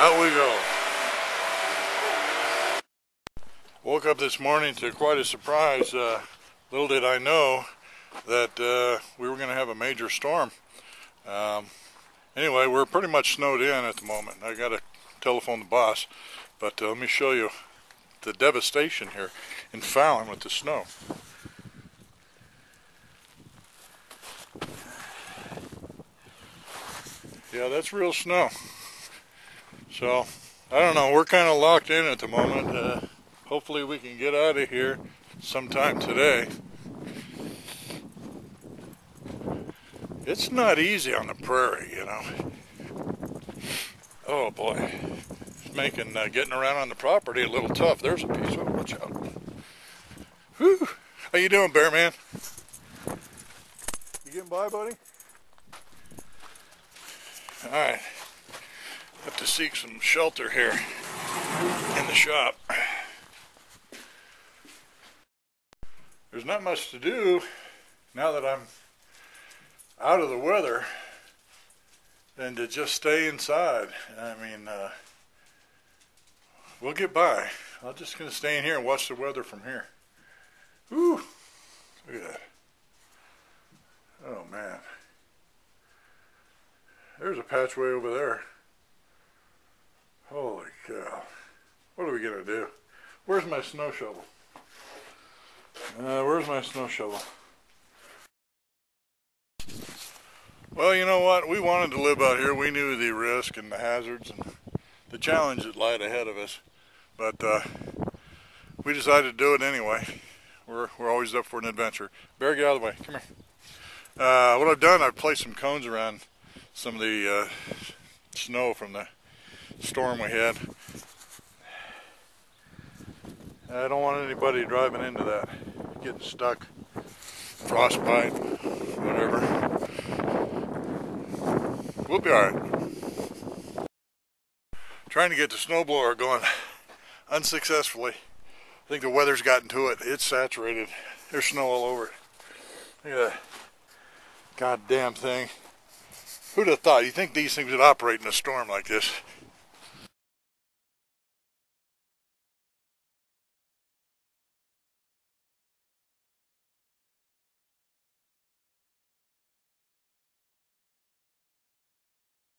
Out we go. Woke up this morning to quite a surprise. Little did I know that we were going to have a major storm. Anyway, we're pretty much snowed in at the moment. I got to telephone the boss, but let me show you the devastation here in Fallon with the snow. Yeah, that's real snow. So, I don't know, we're kind of locked in at the moment. Hopefully we can get out of here sometime today. It's not easy on the prairie, you know. Oh boy, it's making getting around on the property a little tough. There's a piece. Oh, watch out. Whew. How you doing, Bear Man? You getting by, buddy? All right. Have to seek some shelter here in the shop. There's not much to do now that I'm out of the weather than to just stay inside. I mean, we'll get by. I'm just going to stay in here and watch the weather from here. Whew. Look at that. Oh, man. There's a patch way over there. Holy cow. What are we going to do? Where's my snow shovel? Where's my snow shovel? Well, you know what? We wanted to live out here. We knew the risk and the hazards and the challenge that lied ahead of us. But we decided to do it anyway. We're always up for an adventure. Bear, get out of the way. Come here. What I've done, I've placed some cones around some of the snow from the storm we had. I don't want anybody driving into that, getting stuck, frostbite, whatever. We'll be all right. Trying to get the snowblower going unsuccessfully. I think the weather's gotten to it. It's saturated. There's snow all over it. Look at that goddamn thing. Who'd have thought? You think these things would operate in a storm like this?